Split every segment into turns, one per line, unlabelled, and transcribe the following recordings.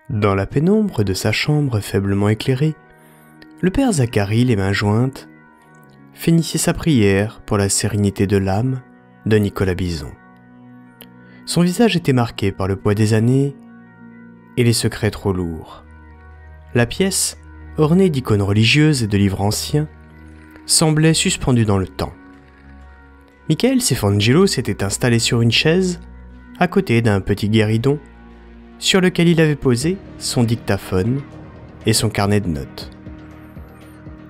Dans la pénombre de sa chambre faiblement éclairée, le père Zacharie, les mains jointes, finissait sa prière pour la sérénité de l'âme de Nicolas Bison. Son visage était marqué par le poids des années et les secrets trop lourds. La pièce, ornée d'icônes religieuses et de livres anciens, semblait suspendue dans le temps. Michael Cefangelo s'était installé sur une chaise, à côté d'un petit guéridon, sur lequel il avait posé son dictaphone et son carnet de notes.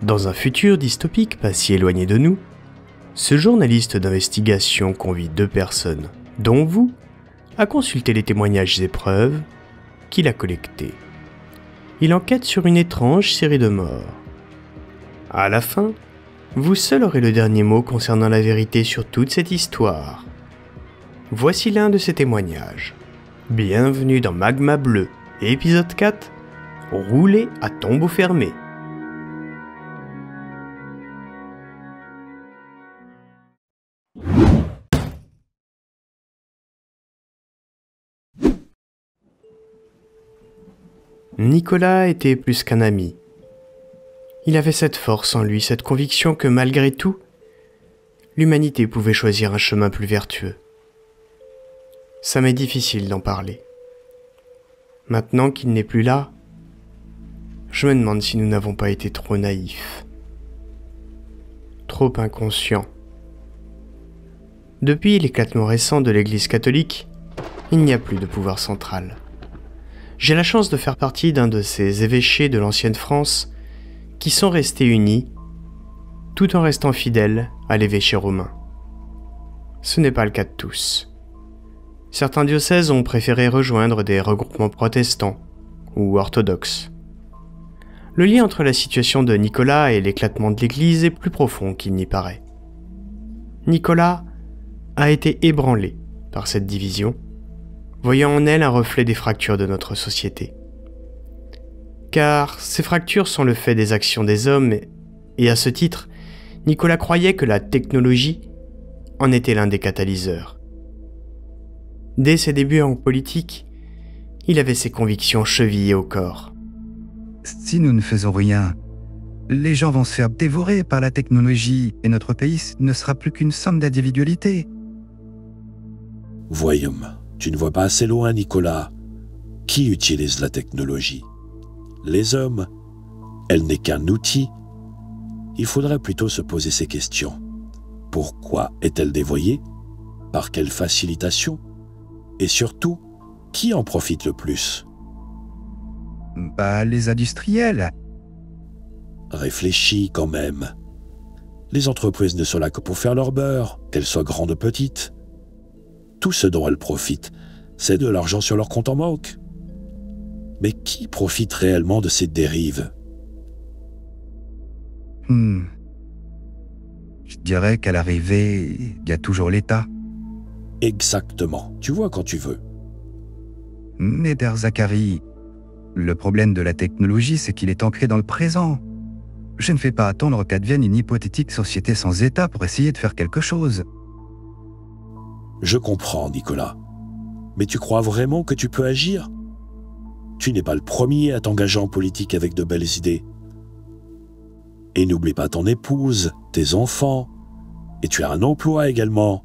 Dans un futur dystopique pas si éloigné de nous, ce journaliste d'investigation convie 2 personnes, dont vous, à consulter les témoignages et preuves qu'il a collectés. Il enquête sur une étrange série de morts. À la fin, vous seul aurez le dernier mot concernant la vérité sur toute cette histoire. Voici l'un de ces témoignages. Bienvenue dans Magma Bleu, épisode 4, Rouler à tombeau fermé. Nicolas était plus qu'un ami. Il avait cette force en lui, cette conviction que malgré tout, l'humanité pouvait choisir un chemin plus vertueux. Ça m'est difficile d'en parler. Maintenant qu'il n'est plus là, je me demande si nous n'avons pas été trop naïfs, trop inconscients. Depuis l'éclatement récent de l'Église catholique, il n'y a plus de pouvoir central. J'ai la chance de faire partie d'un de ces évêchés de l'ancienne France qui sont restés unis, tout en restant fidèles à l'évêché romain. Ce n'est pas le cas de tous. Certains diocèses ont préféré rejoindre des regroupements protestants ou orthodoxes. Le lien entre la situation de Nicolas et l'éclatement de l'Église est plus profond qu'il n'y paraît. Nicolas a été ébranlé par cette division, voyant en elle un reflet des fractures de notre société. Car ces fractures sont le fait des actions des hommes et à ce titre, Nicolas croyait que la technologie en était l'un des catalyseurs. Dès ses débuts en politique, il avait ses convictions chevillées au corps.
Si nous ne faisons rien, les gens vont se faire dévorer par la technologie et notre pays ne sera plus qu'une somme d'individualités.
Voyons, tu ne vois pas assez loin, Nicolas. Qui utilise la technologie? Les hommes. Elle n'est qu'un outil. Il faudrait plutôt se poser ces questions. Pourquoi est-elle dévoyée? Par quelle facilitation? Et surtout, qui en profite le plus?
Les industriels.
Réfléchis quand même. Les entreprises ne sont là que pour faire leur beurre, qu'elles soient grandes ou petites. Tout ce dont elles profitent, c'est de l'argent sur leur compte en banque. Mais qui profite réellement de ces dérives?
Je dirais qu'à l'arrivée, il y a toujours l'État.
Exactement, tu vois quand tu veux.
Mais père Zacharie, le problème de la technologie, c'est qu'il est ancré dans le présent. Je ne fais pas attendre qu'advienne une hypothétique société sans État pour essayer de faire quelque chose.
Je comprends, Nicolas. Mais tu crois vraiment que tu peux agir? Tu n'es pas le premier à t'engager en politique avec de belles idées. Et n'oublie pas ton épouse, tes enfants, et tu as un emploi également.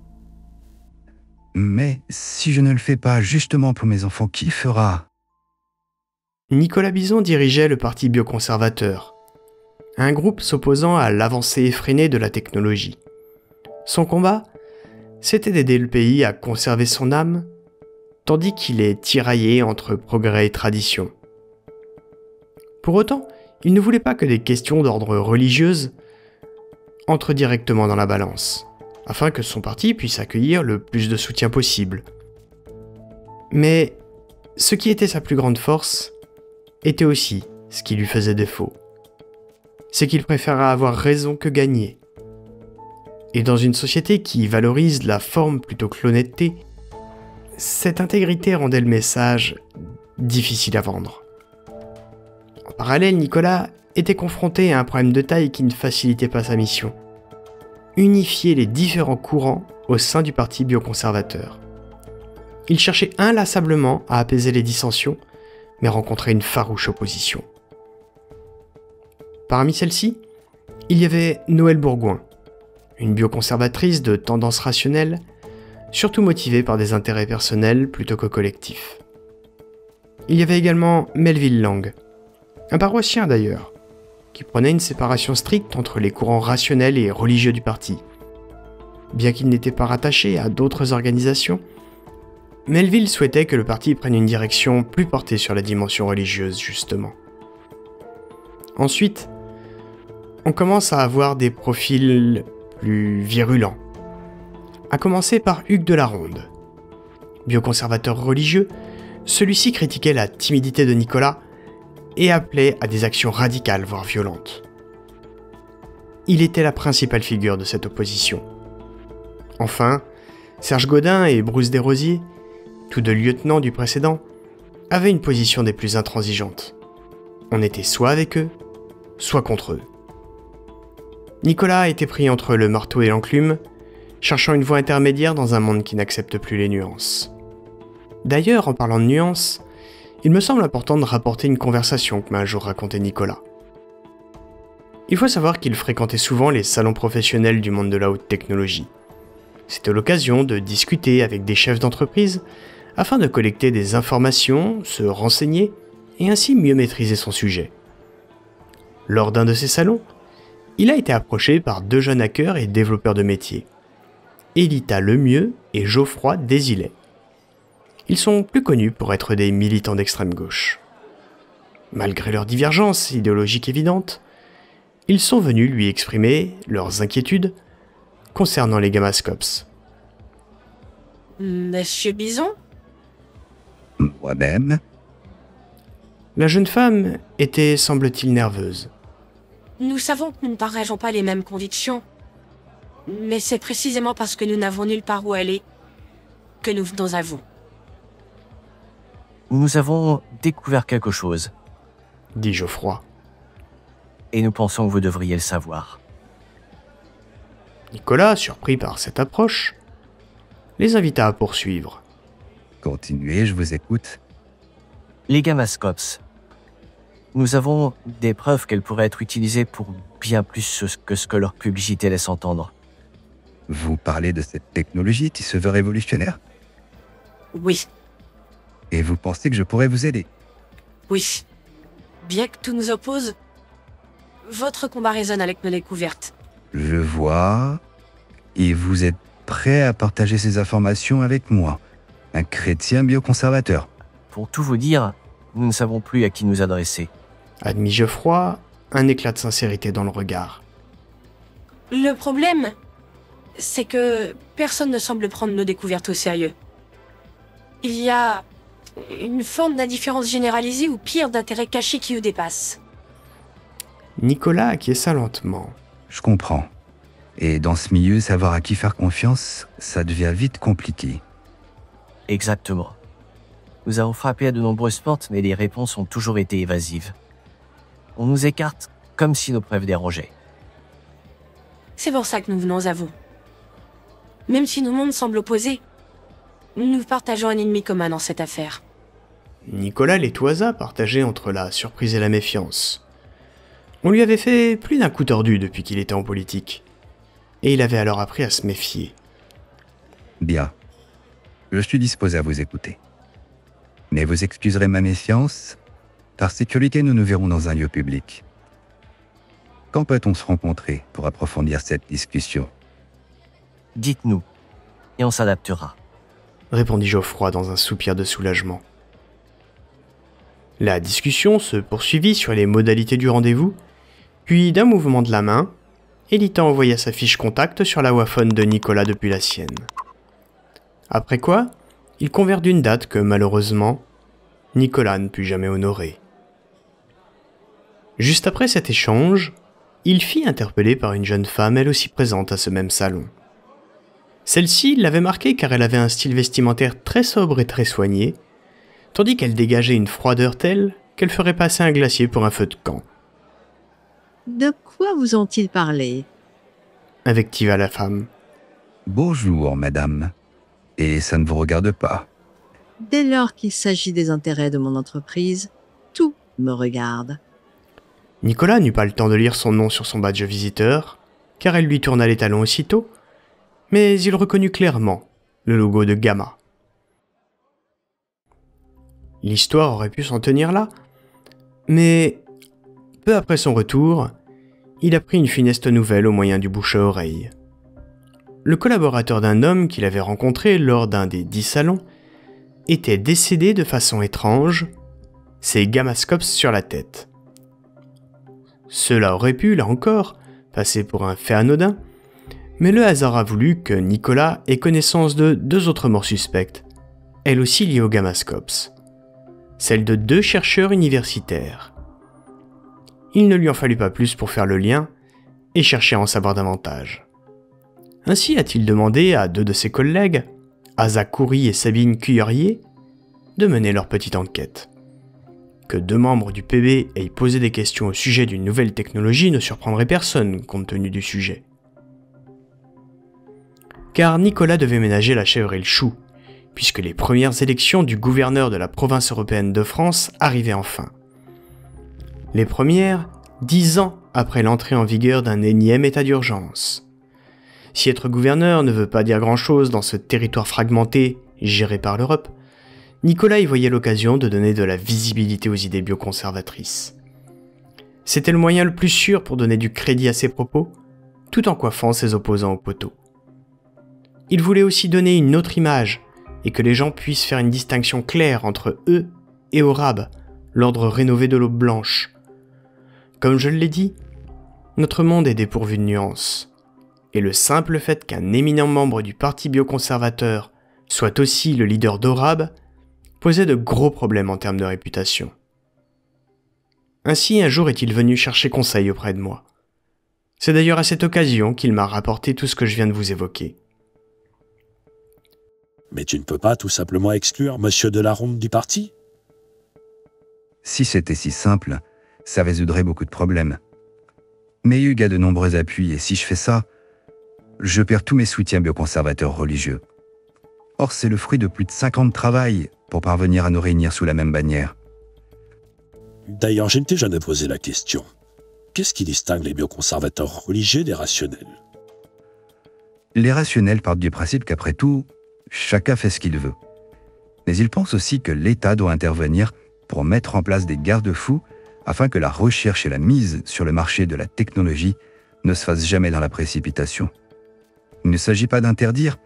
Mais si je ne le fais pas justement pour mes enfants, qui fera?
Nicolas Bison dirigeait le parti bioconservateur, un groupe s'opposant à l'avancée effrénée de la technologie. Son combat, c'était d'aider le pays à conserver son âme, tandis qu'il est tiraillé entre progrès et tradition. Pour autant, il ne voulait pas que des questions d'ordre religieuse entrent directement dans la balance, afin que son parti puisse accueillir le plus de soutien possible. Mais ce qui était sa plus grande force était aussi ce qui lui faisait défaut. C'est qu'il préférait avoir raison que gagner. Et dans une société qui valorise la forme plutôt que l'honnêteté, cette intégrité rendait le message difficile à vendre. En parallèle, Nicolas était confronté à un problème de taille qui ne facilitait pas sa mission. Unifier les différents courants au sein du parti bioconservateur. Il cherchait inlassablement à apaiser les dissensions, mais rencontrait une farouche opposition. Parmi celles-ci, il y avait Noëlle Bourgoin, une bioconservatrice de tendance rationnelle, surtout motivée par des intérêts personnels plutôt que collectifs. Il y avait également Melville Lang, un paroissien d'ailleurs, qui prenait une séparation stricte entre les courants rationnels et religieux du parti. Bien qu'il n'était pas rattaché à d'autres organisations, Melville souhaitait que le parti prenne une direction plus portée sur la dimension religieuse, justement. Ensuite, on commence à avoir des profils plus virulents. À commencer par Hugues de la Ronde. Bioconservateur religieux, celui-ci critiquait la timidité de Nicolas et appelait à des actions radicales, voire violentes. Il était la principale figure de cette opposition. Enfin, Serge Godin et Bruce Desrosiers, tous deux lieutenants du précédent, avaient une position des plus intransigeantes. On était soit avec eux, soit contre eux. Nicolas était pris entre le marteau et l'enclume, cherchant une voie intermédiaire dans un monde qui n'accepte plus les nuances. D'ailleurs, en parlant de nuances, il me semble important de rapporter une conversation que m'a un jour raconté Nicolas. Il faut savoir qu'il fréquentait souvent les salons professionnels du monde de la haute technologie. C'était l'occasion de discuter avec des chefs d'entreprise afin de collecter des informations, se renseigner et ainsi mieux maîtriser son sujet. Lors d'un de ces salons, il a été approché par deux jeunes hackers et développeurs de métier, Elita Lemieux et Geoffroy Désilet. Ils sont plus connus pour être des militants d'extrême gauche. Malgré leurs divergences idéologiques évidentes, ils sont venus lui exprimer leurs inquiétudes concernant les Gammascopes.
Monsieur Bison?
Moi-même.
La jeune femme était, semble-t-il, nerveuse.
Nous savons que nous ne partageons pas les mêmes convictions. Mais c'est précisément parce que nous n'avons nulle part où aller que nous venons à vous.
Nous avons découvert quelque chose,
Dit Geoffroy.
et nous pensons que vous devriez le savoir.
Nicolas, surpris par cette approche, les invita à poursuivre.
Continuez, je vous écoute.
Les Gammascopes. Nous avons des preuves qu'elles pourraient être utilisées pour bien plus que ce que leur publicité laisse entendre.
Vous parlez de cette technologie qui se veut révolutionnaire?
Oui,
Et vous pensez que je pourrais vous aider?
oui. Bien que tout nous oppose, votre combat résonne avec nos découvertes.
Je vois. Et vous êtes prêt à partager ces informations avec moi, un chrétien bioconservateur?
Pour tout vous dire, nous ne savons plus à qui nous adresser.
Admit Geoffroy, un éclat de sincérité dans le regard.
Le problème, c'est que personne ne semble prendre nos découvertes au sérieux. Il y a une forme d'indifférence généralisée ou pire d'intérêt caché qui nous dépasse.
Nicolas acquiesça lentement.
Je comprends. Et dans ce milieu, savoir à qui faire confiance, ça devient vite compliqué.
Exactement. Nous avons frappé à de nombreuses portes, mais les réponses ont toujours été évasives. On nous écarte comme si nos preuves dérangeaient.
C'est pour ça que nous venons à vous. Même si nos mondes semblent opposés, nous partageons un ennemi commun dans cette affaire.
Nicolas les toisa, partagé entre la surprise et la méfiance. On lui avait fait plus d'un coup tordu depuis qu'il était en politique, et il avait alors appris à se méfier.
Bien. Je suis disposé à vous écouter. Mais vous excuserez ma méfiance. Par sécurité, nous nous verrons dans un lieu public. Quand peut-on se rencontrer pour approfondir cette discussion?
Dites-nous, et on s'adaptera.
Répondit Geoffroy dans un soupir de soulagement. La discussion se poursuivit sur les modalités du rendez-vous, puis d'un mouvement de la main, Elita envoya sa fiche contact sur la waphone de Nicolas depuis la sienne. Après quoi, ils convinrent d'une date que, malheureusement, Nicolas ne put jamais honorer. Juste après cet échange, il fut interpellé par une jeune femme elle aussi présente à ce même salon. Celle-ci l'avait marqué car elle avait un style vestimentaire très sobre et très soigné, tandis qu'elle dégageait une froideur telle qu'elle ferait passer un glacier pour un feu de camp.
De quoi vous ont-ils parlé?
Invectiva la femme.
Bonjour, madame. Et ça ne vous regarde pas.
Dès lors qu'il s'agit des intérêts de mon entreprise, tout me regarde.
Nicolas n'eut pas le temps de lire son nom sur son badge visiteur, car elle lui tourna les talons aussitôt, mais il reconnut clairement le logo de Gamma. L'histoire aurait pu s'en tenir là, mais peu après son retour, il apprit une funeste nouvelle au moyen du bouche à oreille. Le collaborateur d'un homme qu'il avait rencontré lors d'un des 10 salons était décédé de façon étrange, ses gammascopes sur la tête. Cela aurait pu, là encore, passer pour un fait anodin, mais le hasard a voulu que Nicolas ait connaissance de 2 autres morts suspectes, elles aussi liées aux gammascopes, celles de 2 chercheurs universitaires. Il ne lui en fallut pas plus pour faire le lien et chercher à en savoir davantage. Ainsi a-t-il demandé à 2 de ses collègues, Asa Khoury et Sabine Cuyerier, de mener leur petite enquête. Que 2 membres du PB aient posé des questions au sujet d'une nouvelle technologie ne surprendrait personne compte tenu du sujet. Car Nicolas devait ménager la chèvre et le chou, puisque les premières élections du gouverneur de la province européenne de France arrivaient enfin. Les premières, 10 ans après l'entrée en vigueur d'un énième état d'urgence. Si être gouverneur ne veut pas dire grand-chose dans ce territoire fragmenté géré par l'Europe, Nicolas y voyait l'occasion de donner de la visibilité aux idées bioconservatrices. C'était le moyen le plus sûr pour donner du crédit à ses propos, tout en coiffant ses opposants au poteau. Il voulait aussi donner une autre image, et que les gens puissent faire une distinction claire entre eux et Orab, l'ordre rénové de l'aube blanche. Comme je l'ai dit, notre monde est dépourvu de nuances. Et le simple fait qu'un éminent membre du parti bioconservateur soit aussi le leader d'Orab posait de gros problèmes en termes de réputation. Ainsi, un jour est-il venu chercher conseil auprès de moi. C'est d'ailleurs à cette occasion qu'il m'a rapporté tout ce que je viens de vous évoquer.
Mais tu ne peux pas tout simplement exclure Monsieur Delaronde du parti?
Si c'était si simple, ça résoudrait beaucoup de problèmes. Mais Hugues a de nombreux appuis et si je fais ça, je perds tous mes soutiens bioconservateurs religieux. Or, c'est le fruit de plus de 5 ans de travail pour parvenir à nous réunir sous la même bannière.
D'ailleurs, je ne t'ai jamais posé la question. Qu'est-ce qui distingue les bioconservateurs religieux des rationnels?
Les rationnels partent du principe qu'après tout, chacun fait ce qu'il veut. Mais ils pensent aussi que l'État doit intervenir pour mettre en place des garde-fous afin que la recherche et la mise sur le marché de la technologie ne se fassent jamais dans la précipitation. Il ne s'agit pas d'interdire,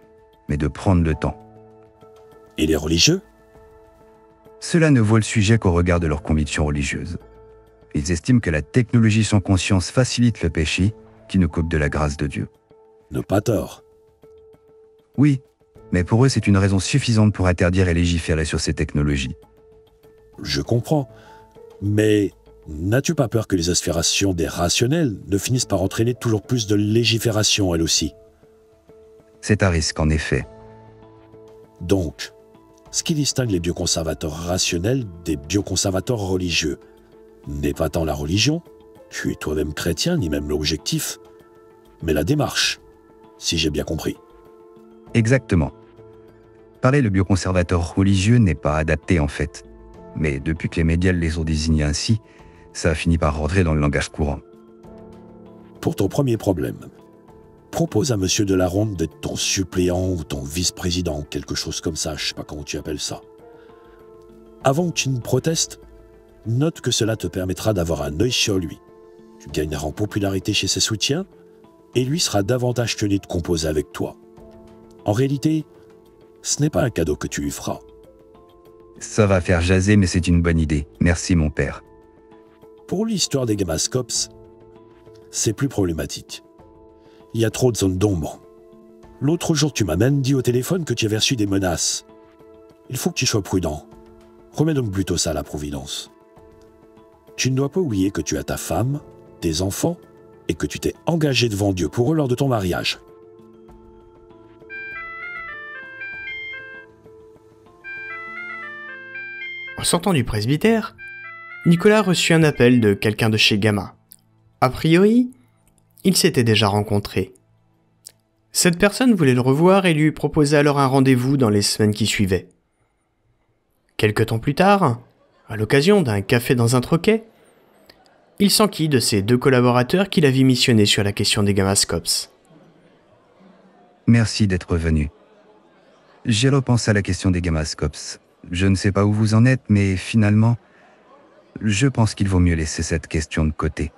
mais de prendre le temps.
Et les religieux?
Cela ne voit le sujet qu'au regard de leurs convictions religieuses. Ils estiment que la technologie sans conscience facilite le péché qui nous coupe de la grâce de Dieu.
Ne pas tort.
Oui, mais pour eux c'est une raison suffisante pour interdire et légiférer sur ces technologies.
Je comprends. Mais n'as-tu pas peur que les aspirations des rationnels ne finissent par entraîner toujours plus de légifération, elles aussi?
C'est un risque, en effet.
Donc, ce qui distingue les bioconservateurs rationnels des bioconservateurs religieux n'est pas tant la religion, tu es toi-même chrétien, ni même l'objectif, mais la démarche, si j'ai bien compris.
Exactement. Parler de bioconservateurs religieux n'est pas adapté en fait. Mais depuis que les médias les ont désignés ainsi, ça a fini par rentrer dans le langage courant.
Pour ton premier problème, propose à Monsieur Delaronde d'être ton suppléant ou ton vice-président, quelque chose comme ça, je sais pas comment tu appelles ça. Avant que tu ne protestes, note que cela te permettra d'avoir un œil sur lui. Tu gagneras en popularité chez ses soutiens, et lui sera davantage tenu de composer avec toi. En réalité, ce n'est pas un cadeau que tu lui feras.
Ça va faire jaser, mais c'est une bonne idée. Merci mon père.
Pour l'histoire des gammascopes, c'est plus problématique. Il y a trop de zones d'ombre. L'autre jour, tu m'as même dit au téléphone que tu avais reçu des menaces. Il faut que tu sois prudent. Remets donc plutôt ça à la Providence. Tu ne dois pas oublier que tu as ta femme, tes enfants, et que tu t'es engagé devant Dieu pour eux lors de ton mariage.
En sortant du presbytère, Nicolas reçut un appel de quelqu'un de chez Gamma. A priori, ils s'étaient déjà rencontrés. Cette personne voulait le revoir et lui proposait alors un rendez-vous dans les semaines qui suivaient. Quelque temps plus tard, à l'occasion d'un café dans un troquet, il s'enquit de ses 2 collaborateurs qu'il avait missionnés sur la question des Gamascops.
Merci d'être venu. J'ai repensé à la question des Gamascops. Je ne sais pas où vous en êtes, mais finalement, je pense qu'il vaut mieux laisser cette question de côté.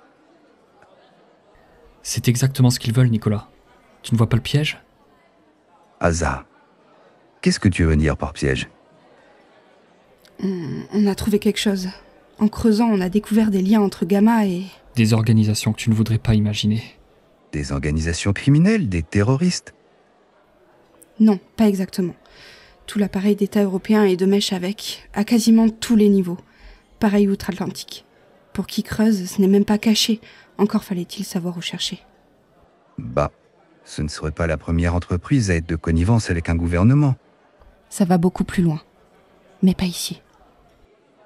C'est exactement ce qu'ils veulent, Nicolas. Tu ne vois pas le piège?
Asa, qu'est-ce que tu veux dire par piège?
On a trouvé quelque chose. En creusant, on a découvert des liens entre Gamma et...
Des organisations que tu ne voudrais pas imaginer.
Des organisations criminelles, des terroristes?
Non, pas exactement. Tout l'appareil d'État européen est de mèche avec, à quasiment tous les niveaux. Pareil outre-Atlantique. Pour qui creuse, ce n'est même pas caché. Encore fallait-il savoir où chercher.
Bah, ce ne serait pas la première entreprise à être de connivence avec un gouvernement.
Ça va beaucoup plus loin. Mais pas ici.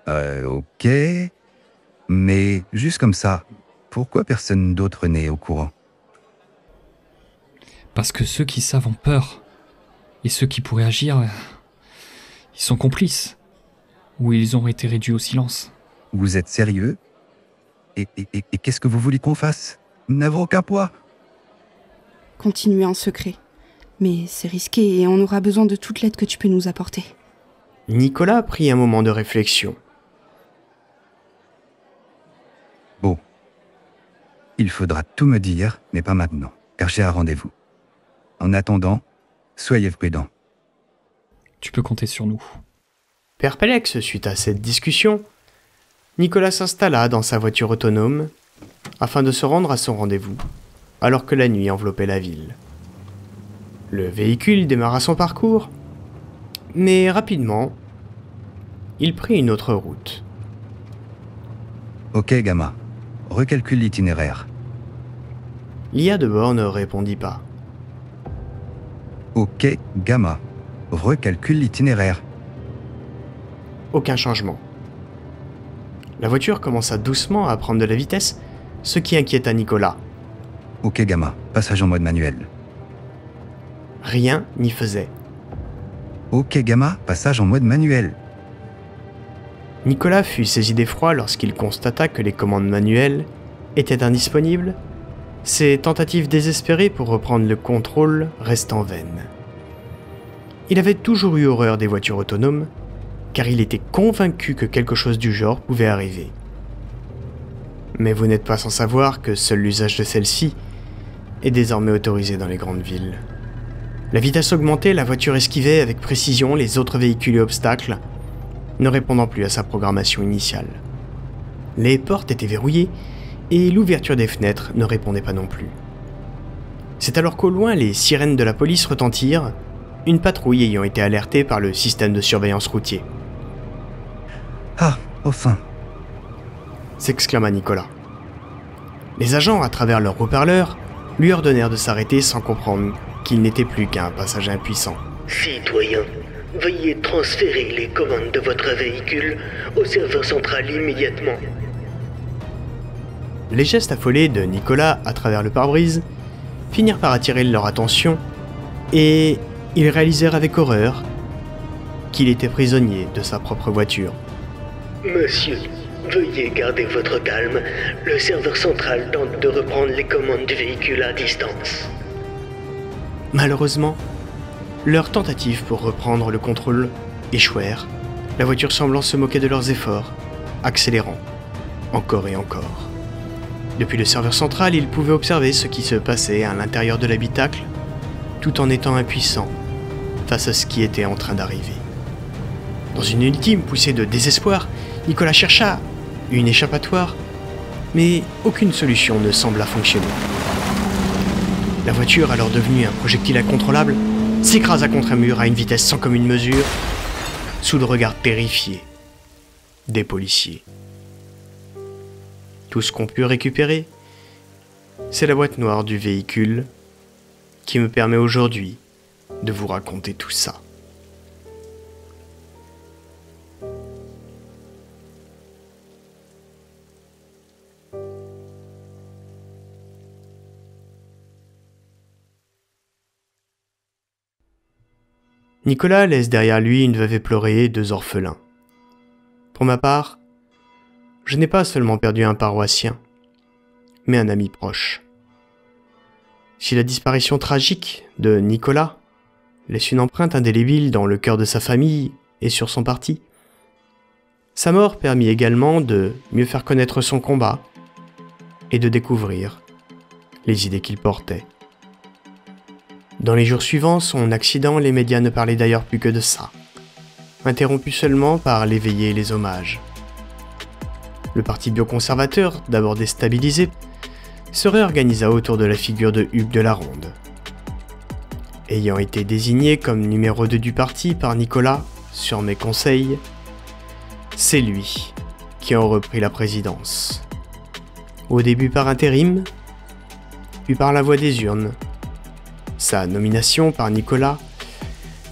Ok. Mais juste comme ça, pourquoi personne d'autre n'est au courant?
Parce que ceux qui savent ont peur. Et ceux qui pourraient agir, ils sont complices. Ou ils ont été réduits au silence.
Vous êtes sérieux? Et qu'est-ce que vous voulez qu'on fasse? N'avons aucun poids.
Continuer en secret. Mais c'est risqué et on aura besoin de toute l'aide que tu peux nous apporter.
Nicolas prit un moment de réflexion.
Bon. Il faudra tout me dire, mais pas maintenant, car j'ai un rendez-vous. En attendant, soyez prudents.
Tu peux compter sur nous.
Perplexe suite à cette discussion, Nicolas s'installa dans sa voiture autonome afin de se rendre à son rendez-vous, alors que la nuit enveloppait la ville. Le véhicule démarra son parcours, mais rapidement, il prit une autre route.
Ok, Gamma. Recalcule l'itinéraire.
L'IA de bord ne répondit pas.
Ok, Gamma. Recalcule l'itinéraire.
Aucun changement. La voiture commença doucement à prendre de la vitesse, ce qui inquiéta Nicolas.
Ok, Gamma. Passage en mode manuel.
Rien n'y faisait.
Ok, Gamma. Passage en mode manuel.
Nicolas fut saisi d'effroi lorsqu'il constata que les commandes manuelles étaient indisponibles, ses tentatives désespérées pour reprendre le contrôle restant vaines. Il avait toujours eu horreur des voitures autonomes, car il était convaincu que quelque chose du genre pouvait arriver. Mais vous n'êtes pas sans savoir que seul l'usage de celle-ci est désormais autorisé dans les grandes villes. La vitesse augmentée, la voiture esquivait avec précision les autres véhicules et obstacles, ne répondant plus à sa programmation initiale. Les portes étaient verrouillées et l'ouverture des fenêtres ne répondait pas non plus. C'est alors qu'au loin les sirènes de la police retentirent, une patrouille ayant été alertée par le système de surveillance routier.
« Ah, enfin !»
s'exclama Nicolas. Les agents, à travers leurs haut-parleurs, lui ordonnèrent de s'arrêter sans comprendre qu'il n'était plus qu'un passager impuissant.
« Citoyen, veuillez transférer les commandes de votre véhicule au serveur central immédiatement. »
Les gestes affolés de Nicolas à travers le pare-brise finirent par attirer leur attention et ils réalisèrent avec horreur qu'il était prisonnier de sa propre voiture.
« Monsieur, veuillez garder votre calme. Le serveur central tente de reprendre les commandes du véhicule à distance. »
Malheureusement, leurs tentatives pour reprendre le contrôle échouèrent, la voiture semblant se moquer de leurs efforts, accélérant encore et encore. Depuis le serveur central, ils pouvaient observer ce qui se passait à l'intérieur de l'habitacle, tout en étant impuissants face à ce qui était en train d'arriver. Dans une ultime poussée de désespoir, Nicolas chercha une échappatoire, mais aucune solution ne sembla fonctionner. La voiture, alors devenue un projectile incontrôlable, s'écrasa contre un mur à une vitesse sans commune mesure, sous le regard terrifié des policiers. Tout ce qu'on put récupérer, c'est la boîte noire du véhicule qui me permet aujourd'hui de vous raconter tout ça. Nicolas laisse derrière lui une veuve éplorée et 2 orphelins. Pour ma part, je n'ai pas seulement perdu un paroissien, mais un ami proche. Si la disparition tragique de Nicolas laisse une empreinte indélébile dans le cœur de sa famille et sur son parti, sa mort permit également de mieux faire connaître son combat et de découvrir les idées qu'il portait. Dans les jours suivants, son accident, les médias ne parlaient d'ailleurs plus que de ça, interrompus seulement par les veillées et les hommages. Le parti bioconservateur, d'abord déstabilisé, se réorganisa autour de la figure de Hugues de la Ronde. Ayant été désigné comme numéro 2 du parti par Nicolas, sur mes conseils, c'est lui qui en reprit la présidence. Au début par intérim, puis par la voie des urnes. Sa nomination par Nicolas,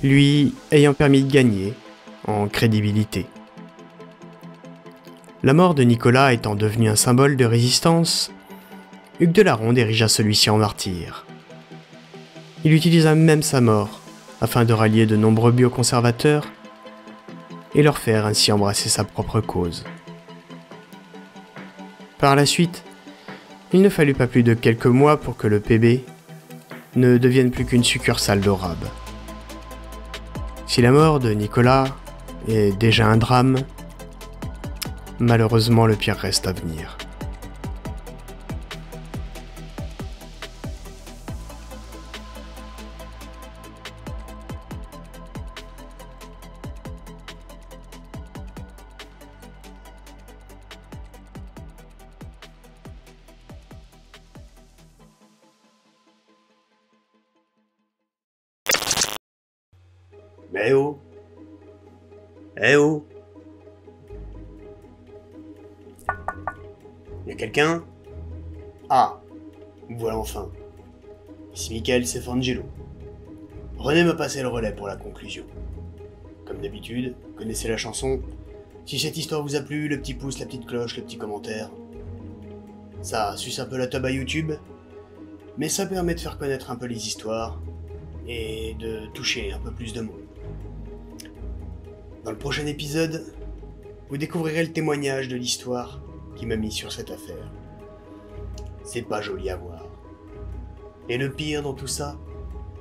lui ayant permis de gagner en crédibilité. La mort de Nicolas étant devenue un symbole de résistance, Hugues de la Ronde érigea celui-ci en martyr. Il utilisa même sa mort afin de rallier de nombreux bioconservateurs et leur faire ainsi embrasser sa propre cause. Par la suite, il ne fallut pas plus de quelques mois pour que le PB ne devienne plus qu'une succursale d'Orab. Si la mort de Nicolas est déjà un drame, malheureusement le pire reste à venir.
Eh oh! Eh oh! Y'a quelqu'un? Ah! Voilà enfin. Ici Michael Sefangelo. René m'a passé le relais pour la conclusion. Comme d'habitude, vous connaissez la chanson. Si cette histoire vous a plu, le petit pouce, la petite cloche, le petit commentaire. Ça suce un peu la teub à YouTube, mais ça permet de faire connaître un peu les histoires et de toucher un peu plus de monde. Dans le prochain épisode, vous découvrirez le témoignage de l'histoire qui m'a mis sur cette affaire. C'est pas joli à voir. Et le pire dans tout ça,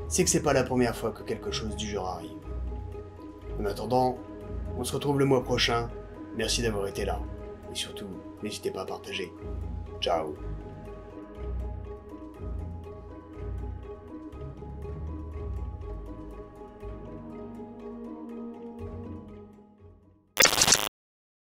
c'est que c'est pas la première fois que quelque chose du genre arrive. En attendant, on se retrouve le mois prochain. Merci d'avoir été là. Et surtout, n'hésitez pas à partager. Ciao.